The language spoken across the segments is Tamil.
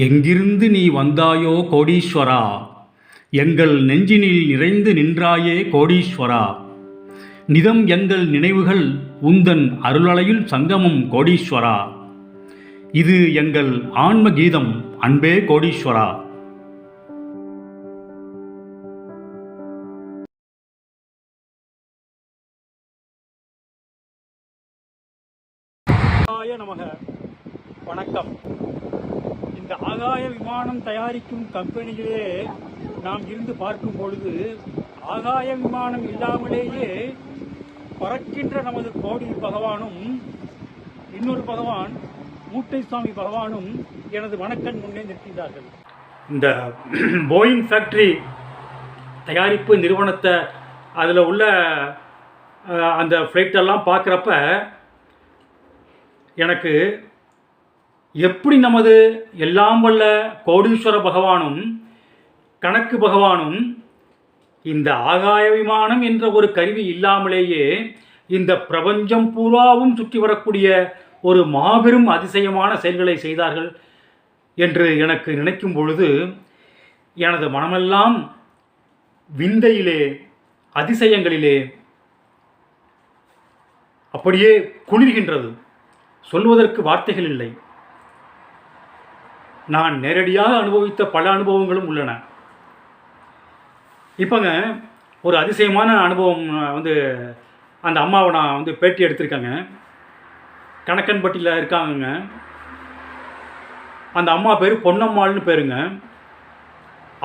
எங்கிருந்து நீ வந்தாயோ கோடீஸ்வரா, எங்கள் நெஞ்சினில் நிறைந்து நின்றாயே கோடீஸ்வரா. நிதம் எங்கள் நினைவுகள் உந்தன் அருளலையில் சங்கமம் கோடீஸ்வரா. இது எங்கள் ஆன்ம கீதம் அன்பே கோடீஸ்வரா. நமக. வணக்கம். இந்த ஆகாய விமானம் தயாரிக்கும் கம்பெனியிலே நாம் இருந்து பார்க்கும் பொழுது ஆகாய விமானம் இல்லாமலேயே பறக்கின்ற நமது கோடி பகவானும் இன்னொரு பகவான் மூட்டை சுவாமி பகவானும் எனது வணக்கன் முன்னே நிற்கின்றார்கள். இந்த போயிங் ஃபேக்டரி தயாரிப்பு நிறுவனத்தை அதில் உள்ள அந்த ஃப்ளைட்டெல்லாம் பார்க்குறப்ப எனக்கு எப்படி நமது எல்லாம் வல்ல கோடீஸ்வர பகவானும் கணக்கு பகவானும் இந்த ஆகாய விமானம் என்ற ஒரு கருவி இல்லாமலேயே இந்த பிரபஞ்சம் பூராவும் சுற்றி வரக்கூடிய ஒரு மாபெரும் அதிசயமான செயல்களை செய்தார்கள் என்று எனக்கு நினைக்கும் பொழுது எனது மனமெல்லாம் விந்தையிலே அதிசயங்களிலே அப்படியே குளிர்கின்றது. சொல்வதற்கு வார்த்தைகள் இல்லை. நான் நேரடியாக அனுபவித்த பல அனுபவங்களும் உள்ளன. இப்போங்க ஒரு அதிசயமான அனுபவம் அந்த அம்மாவை நான் பேட்டி எடுத்திருக்கேங்க. கணக்கன்பட்டியில் இருக்காங்கங்க. அந்த அம்மா பேர் பொன்னம்மாள்னு பேருங்க.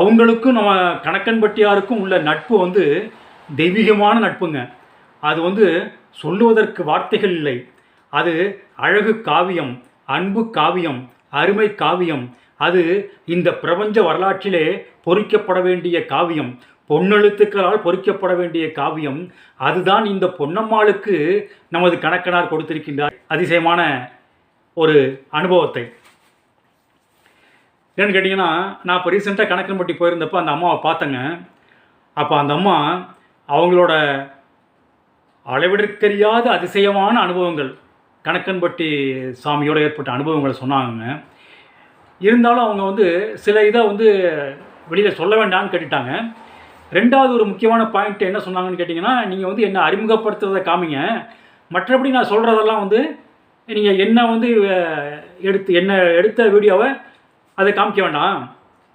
அவங்களுக்கும் நம்ம கணக்கன்பட்டியாருக்கும் உள்ள நட்பு தெய்வீகமான நட்புங்க. அது சொல்லுவதற்கு வார்த்தைகள் இல்லை. அது அழகு காவியம், அன்பு காவியம், அருமை காவியம். அது இந்த பிரபஞ்ச வரலாற்றிலே பொறிக்கப்பட வேண்டிய காவியம், பொன்னெழுத்துக்களால் பொறிக்கப்பட வேண்டிய காவியம். அதுதான் இந்த பொன்னம்மாளுக்கு நமது கணக்கனார் கொடுத்திருக்கின்றார் அதிசயமான ஒரு அனுபவத்தை. ஏன்னு கேட்டிங்கன்னா, நான் இப்போ ரீசெண்டாக கணக்கன்பட்டி போயிருந்தப்போ அந்த அம்மாவை பார்த்தேங்க. அப்போ அந்த அம்மா அவங்களோட அளவிடற்கரியாத அதிசயமான அனுபவங்கள், கணக்கன்பட்டி சாமியோடு ஏற்பட்ட அனுபவங்களை சொன்னாங்க. இருந்தாலும் அவங்க சில இதை வெளியில் சொல்ல வேண்டாம்னு கேட்டுட்டாங்க. ரெண்டாவது ஒரு முக்கியமான பாயிண்ட் என்ன சொன்னாங்கன்னு கேட்டிங்கன்னா, நீங்கள் என்னை அறிமுகப்படுத்துறதை காமிங்க, மற்றபடி நான் சொல்கிறதெல்லாம் நீங்கள் என்ன எடுத்த வீடியோவை அதை காமிக்க வேண்டாம்,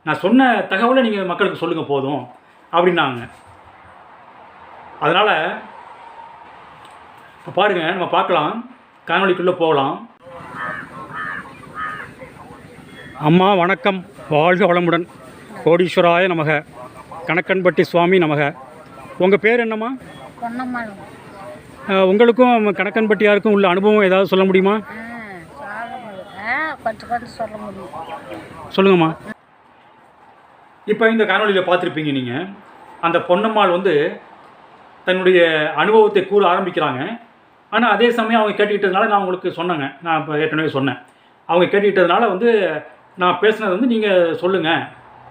நான் சொன்ன தகவலை நீங்கள் மக்களுக்கு சொல்லுங்கள் போதும் அப்படின்னாங்க. அதனால் இப்போ பாருங்கள், நம்ம பார்க்கலாம், காணொளிக்குள்ளே போகலாம். அம்மா வணக்கம், வாழ்க வளமுடன். கோடீஸ்வராய நமக, கணக்கன்பட்டி சுவாமி நமக. உங்கள் பேர் என்னம்மா? உங்களுக்கும் கணக்கன்பட்டியாருக்கும் உள்ள அனுபவம் ஏதாவது சொல்ல முடியுமா? சொல்லுங்கம்மா. இப்போ இந்த காணொளியில் பார்த்துருப்பீங்க நீங்கள், அந்த பொன்னம்மாள் தன்னுடைய அனுபவத்தை கூற ஆரம்பிக்கிறாங்க. ஆனால் அதே சமயம் அவங்க கேட்டுக்கிட்டதுனால நான் உங்களுக்கு சொன்னேங்க. நான் இப்போ ஏற்கனவே சொன்னேன், அவங்க கேட்டுக்கிட்டதுனால நான் பேசுனது நீங்கள் சொல்லுங்கள்,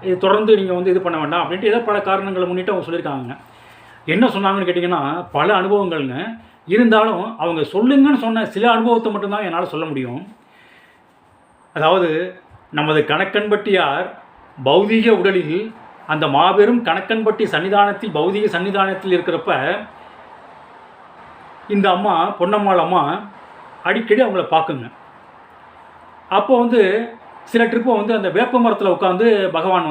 இது தொடர்ந்து நீங்கள் இது பண்ண வேண்டாம் அப்படின்ட்டு ஏதோ பல காரணங்களை முன்னிட்டு அவங்க சொல்லியிருக்காங்க. என்ன சொன்னாங்கன்னு கேட்டிங்கன்னா, பல அனுபவங்கள்ங்க. இருந்தாலும் அவங்க சொல்லுங்கன்னு சொன்ன சில அனுபவத்தை மட்டும்தான் என்னால் சொல்ல முடியும். அதாவது நமது கணக்கன்பட்டியார் பௌதீக உடலில் அந்த மாபெரும் கணக்கன்பட்டி சன்னிதானத்தில், பௌதீக சன்னிதானத்தில் இருக்கிறப்ப இந்த அம்மா, பொன்னம்மாள் அம்மா அடிக்கடி அவங்கள பார்க்குங்க. அப்போ சில ட்ரிப்போ அந்த வேப்ப மரத்தில் உட்காந்து பகவான்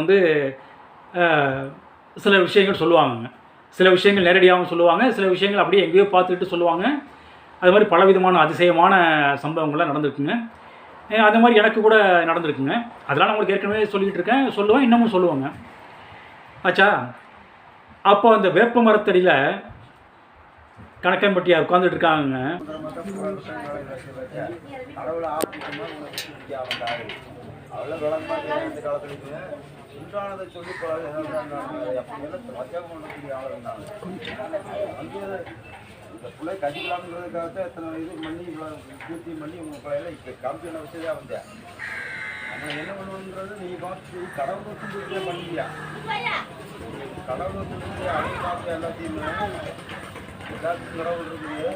சில விஷயங்கள் சொல்லுவாங்கங்க. சில விஷயங்கள் நேரடியாகவும் சொல்லுவாங்க, சில விஷயங்கள் அப்படியே எங்கேயோ பார்த்துக்கிட்டு சொல்லுவாங்க. அது மாதிரி பலவிதமான அதிசயமான சம்பவங்கள்லாம் நடந்திருக்குங்க. அது மாதிரி எனக்கு கூட நடந்திருக்குங்க. அதெல்லாம் நான் உங்களுக்கு ஏற்கனவே சொல்லிக்கிட்டு இருக்கேன், சொல்லுவேன், இன்னமும் சொல்லுவாங்க. ஆச்சா. அப்போ அந்த வேப்ப மரத்தடியில் கணக்கன்பட்டியார் உட்காந்துட்டு இருக்காங்க. என்ன பண்ணுவோன்றது நீ பார்த்து கடவுள் பண்ணியா, கடவுள் பார்த்து எல்லாத்தையும் எல்லாத்துக்கும் கடவுள் இருக்குது.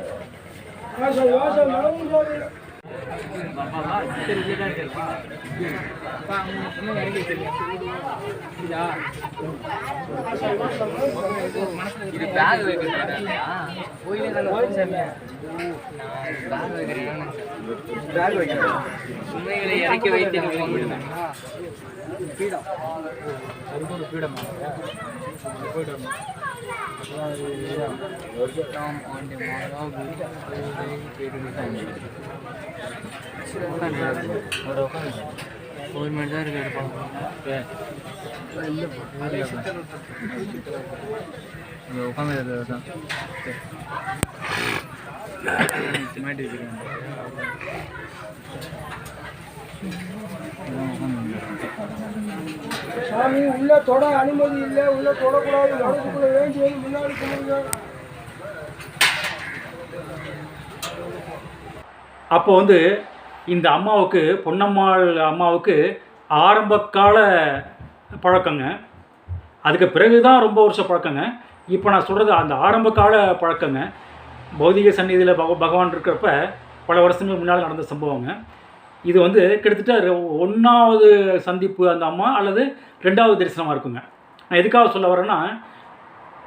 இது பேக் வைக்கிறேன் உண்மைகளை இறக்கி வைத்து ஒரு மணி தான் இருக்கு உட்காந்து தான் சாமி உள்ள தொட அனுமதி இல்லை, உள்ள தொடக்கூடாது, வடக்குள்ள வேண்டி வந்து முன்னாடி கும்பிடுங்க. அப்போ வந்து இந்த அம்மாவுக்கு, பொன்னம்மாள் அம்மாவுக்கு ஆரம்பகால பழக்கங்க. அதுக்கு பிறகு தான் ரொம்ப வருஷம் பழக்கங்க. இப்போ நான் சொல்கிறது அந்த ஆரம்பகால பழக்கங்க. பௌதிக சந்நிதியில் பகவான் இருக்கிறப்ப பல வருஷங்களுக்கு முன்னால் நடந்த சம்பவங்க. இது வந்து கிட்டத்தட்ட 1வது சந்திப்பு அந்த அம்மா அல்லது 2வது தரிசனமாக இருக்குங்க. நான் எதுக்காக சொல்ல வரேன்னா,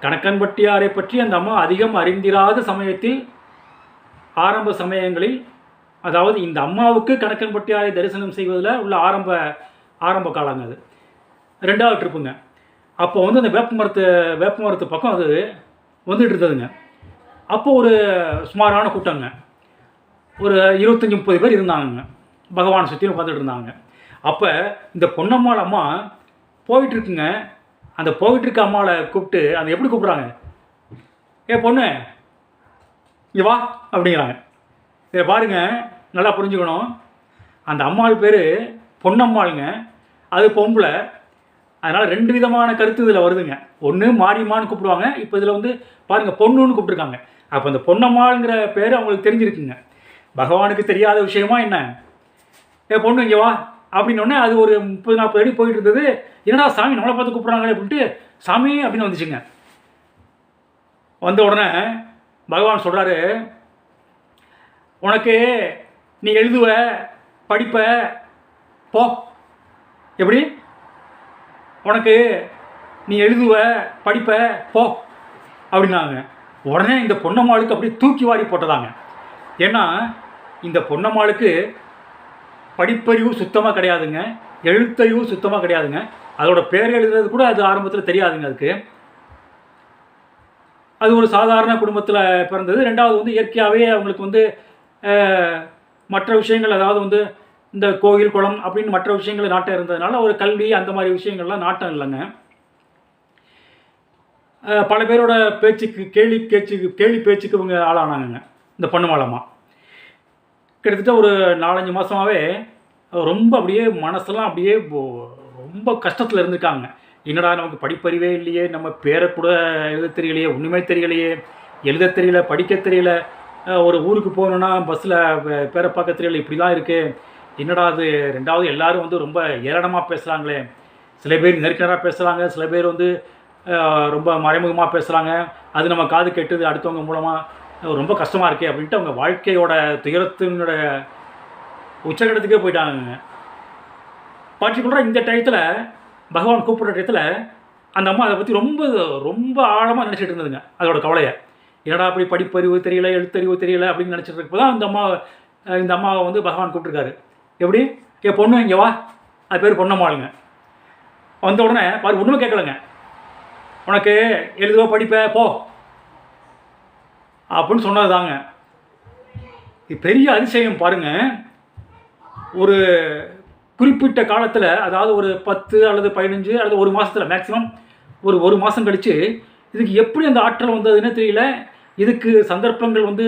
கணக்கன்பட்டியாரை பற்றி அந்த அம்மா அதிகம் அறிந்திராத சமயத்தில், ஆரம்ப சமயங்களில், அதாவது இந்த அம்மாவுக்கு கணக்கன்பட்டியாரை தரிசனம் செய்வதில் உள்ள ஆரம்ப காலங்க அது. 2வது ட்ரிப்புங்க. அப்போ வந்து அந்த வேப்ப மரத்து பக்கம் அது வந்துட்டு இருந்ததுங்க. அப்போ ஒரு சுமாரான கூட்டங்க, ஒரு 25-30 பேர் இருந்தாங்க. பகவானை சுற்றி உட்காந்துட்டு இருந்தாங்க. அப்போ இந்த பொன்னம்மாள் அம்மா போயிட்டுருக்குங்க. அந்த போயிட்டுருக்க அம்மாவை கூப்பிட்டு அந்த எப்படி கூப்பிட்றாங்க, ஏ பொண்ணு இங்கே வா அப்படிங்கிறாங்க. இதை பாருங்கள், நல்லா புரிஞ்சுக்கணும். அந்த அம்மாள் பேர் பொன்னம்மாளுங்க, அது பொம்பளை. அதனால் 2 விதமான கருத்து இதில் வருதுங்க. ஒன்று மாரியம்மான்னு கூப்பிடுவாங்க, இப்போ இதில் வந்து பாருங்கள் பொண்ணுன்னு கூப்பிட்ருக்காங்க. அப்போ அந்த பொன்னம்மாளுங்கிற பேர் அவங்களுக்கு தெரிஞ்சிருக்குங்க. பகவானுக்கு தெரியாத விஷயமா என்ன, ஏ பொண்ணு இங்கே வா அப்படின்னோடனே அது ஒரு 30-40 அடி போயிட்டு இருந்தது. என்னடா சாமி நம்மளை பார்த்து கூப்பிட்றாங்களே அப்படின்ட்டு சாமி அப்படின்னு வந்துச்சுங்க. வந்த உடனே பகவான் சொல்கிறாரு, உனக்கு நீ எழுதுவ படிப்ப போ. எப்படி, உனக்கு நீ எழுதுவ படிப்ப போ அப்படின்னாங்க. உடனே இந்த பொன்னம்மாளுக்கு அப்படியே தூக்கி வாரி போட்டதாங்க. ஏன்னா இந்த பொன்னம்மாளுக்கு படிப்பறிவு சுத்தமாக கிடையாதுங்க, எழுத்தறிவு சுத்தமாக கிடையாதுங்க. அதோட பேர் எழுதுறது கூட அது ஆரம்பத்தில் தெரியாதுங்க. அதுக்கு அது ஒரு சாதாரண குடும்பத்தில் பிறந்தது. 2வது வந்து இயற்கையாகவே அவங்களுக்கு வந்து மற்ற விஷயங்கள், அதாவது வந்து இந்த கோயில் குளம் அப்படின்னு மற்ற விஷயங்கள் நாட்டம் இருந்ததுனால ஒரு கல்வி அந்த மாதிரி விஷயங்கள்லாம் நாட்டம் இல்லைங்க. பல பேரோட பேச்சுக்கு கேலி பேச்சுக்கு இவங்க ஆளானாங்க. இந்த பொன்னம்மாளம்மா கிட்டத்தட்ட ஒரு 4-5 மாதமாகவே ரொம்ப அப்படியே மனசெல்லாம் அப்படியே ரொம்ப கஷ்டத்தில் இருந்திருக்காங்க. என்னடா நமக்கு படிப்பறிவே இல்லையே, நம்ம பேரை கூட எழுத தெரியலையே, ஒன்றுமே தெரியலையே, எழுத தெரியல, படிக்க தெரியல, ஒரு ஊருக்கு போகணுன்னா பஸ்ஸில் பேரை பார்க்க தெரியல, இப்படி தான் இருக்குது. என்னடா அது. 2வது எல்லாரும் வந்து ரொம்ப ஏளனமாக பேசுகிறாங்களே. சில பேர் நெருக்கடாக பேசுகிறாங்க, சில பேர் வந்து ரொம்ப மறைமுகமாக பேசுகிறாங்க. அது நம்ம காது கெட்டுது அடுத்தவங்க மூலமாக, ரொம்ப கஷ்டமாக இருக்கே அப்படின்ட்டு அவங்க வாழ்க்கையோட துயரத்தினுடைய உச்சகட்டத்துக்கே போயிட்டாங்க. பர்டிகுலராக இந்த டயத்தில் பகவான் கூப்பிட்ற டயத்தில் அந்த அம்மா அதை பற்றி ரொம்ப ரொம்ப ஆழமாக நினச்சிட்டு இருந்ததுங்க. அதோட கவலையை, என்னடா அப்படி படிப்பறிவு தெரியல, எழுத்தறிவு தெரியல அப்படின்னு நினச்சிட்டு இருப்போ தான் இந்த அம்மாவை வந்து பகவான் கூப்பிட்டுருக்காரு. எப்படி, ஏ பொண்ணு இங்கே வா. அது பேர் பொன்னம்மாளுங்க. வந்த உடனே பாரு, ஒன்றுமே கேட்கலைங்க. உனக்கு எழுதுவோ படிப்ப போ அப்படின்னு சொன்னது தாங்க. இது பெரிய அதிசயம் பாருங்கள். ஒரு குறிப்பிட்ட காலத்தில், அதாவது ஒரு 10 அல்லது 15 அல்லது 1 மாதத்தில், மேக்ஸிமம் ஒரு 1 மாதம் கழித்து இதுக்கு எப்படி அந்த ஆற்றல் வந்ததுன்னு தெரியல. இதுக்கு சந்தர்ப்பங்கள் வந்து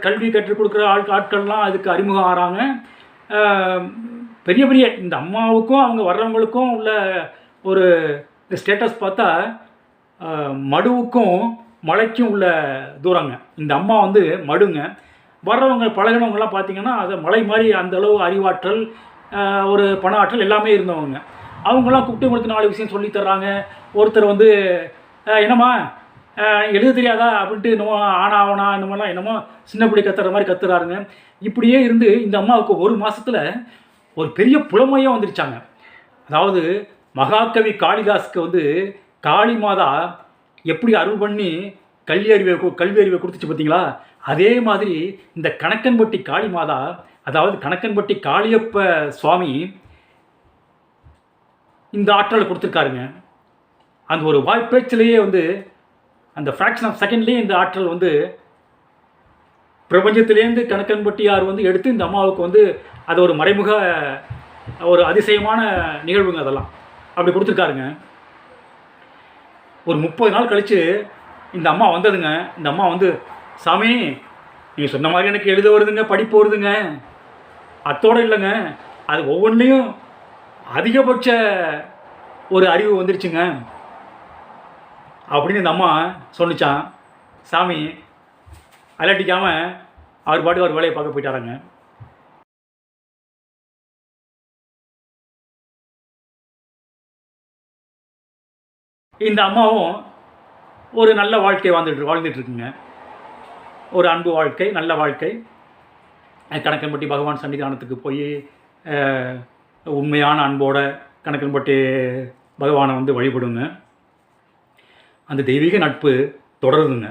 கல்வி கற்றுக் கொடுக்குற ஆட்கள்லாம் அதுக்கு அறிமுகம் ஆகிறாங்க. பெரிய இந்த அம்மாவுக்கும் அவங்க வர்றவங்களுக்கும் உள்ள ஒரு ஸ்டேட்டஸ் பார்த்தா மடுவுக்கும் மலைக்கும் உள்ள தூரங்க. இந்த அம்மா வந்து மடுங்க. வர்றவங்க பழகினவங்கலாம் பார்த்திங்கன்னா அது மலை மாதிரி அந்தளவு அறிவாற்றல், ஒரு பண ஆற்றல் எல்லாமே இருந்தவங்க. அவங்களாம் கூப்பிட்டு உங்களுக்கு 4 விஷயம் சொல்லி தர்றாங்க. ஒருத்தர் வந்து என்னம்மா எழுத தெரியாதா அப்படின்ட்டு என்னமோ ஆனா ஆவனா என்னமோலாம் என்னமோ சின்ன பிள்ளை கத்துற மாதிரி கத்துறாருங்க. இப்படியே இருந்து இந்த அம்மாவுக்கு ஒரு மாசத்துல ஒரு பெரிய புலமையாக வந்துருச்சாங்க. அதாவது மகாகவி காளிதாஸுக்கு வந்து காளி மாதா எப்படி அருள் பண்ணி கல்வி அறிவை கொடுத்துச்சு பார்த்தீங்களா, அதே மாதிரி இந்த கணக்கன்பட்டி காளி மாதா, அதாவது கணக்கன்பட்டி காளியப்ப சுவாமி இந்த ஆற்றலை கொடுத்துருக்காருங்க. அந்த ஒரு வாய்ப்பேச்சிலேயே வந்து அந்த ஃப்ராக்ஷன் ஆஃப் செகண்ட்லேயே இந்த ஆற்றல் வந்து பிரபஞ்சத்திலேருந்து கணக்கன்பட்டியார் வந்து எடுத்து இந்த அம்மாவுக்கு வந்து அது ஒரு மறைமுக ஒரு அதிசயமான நிகழ்வுங்க. அதெல்லாம் அப்படி கொடுத்துருக்காருங்க. ஒரு 30 நாள் கழித்து இந்த அம்மா வந்ததுங்க. இந்த அம்மா வந்து, சாமி நீங்கள் சொன்ன மாதிரி எனக்கு எழுத வருதுங்க, படிப்பு வருதுங்க, அத்தோடு இல்லைங்க, அது ஒவ்வொன்றிலையும் அதிகபட்ச ஒரு அறிவு வந்துருச்சுங்க அப்படின்னு இந்த அம்மா சொன்னிச்சான். சாமி அலட்டிக்காமல் அவர் பாட்டுக்கு அவர் வேலையை பார்க்க போயிட்டாராங்க. இந்த அம்மாவும் ஒரு நல்ல வாழ்க்கை வாழ்ந்துட்டு இருக்குங்க. ஒரு அன்பு வாழ்க்கை, நல்ல வாழ்க்கை. கணக்கன்பட்டி பகவான் சன்னிதானத்துக்கு போய் உண்மையான அன்போட கணக்கன்பட்டி பகவானை வந்து வழிபடுங்க. அந்த தெய்வீக நட்பு தொடருதுங்க.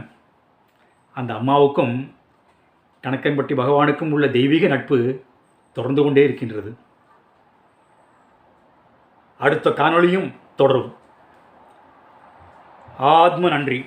அந்த அம்மாவுக்கும் கணக்கன்பட்டி பகவானுக்கும் உள்ள தெய்வீக நட்பு தொடர்ந்து கொண்டே இருக்கின்றது. அடுத்த காணொளியும் தொடரும். ஆத்ம நன்றி.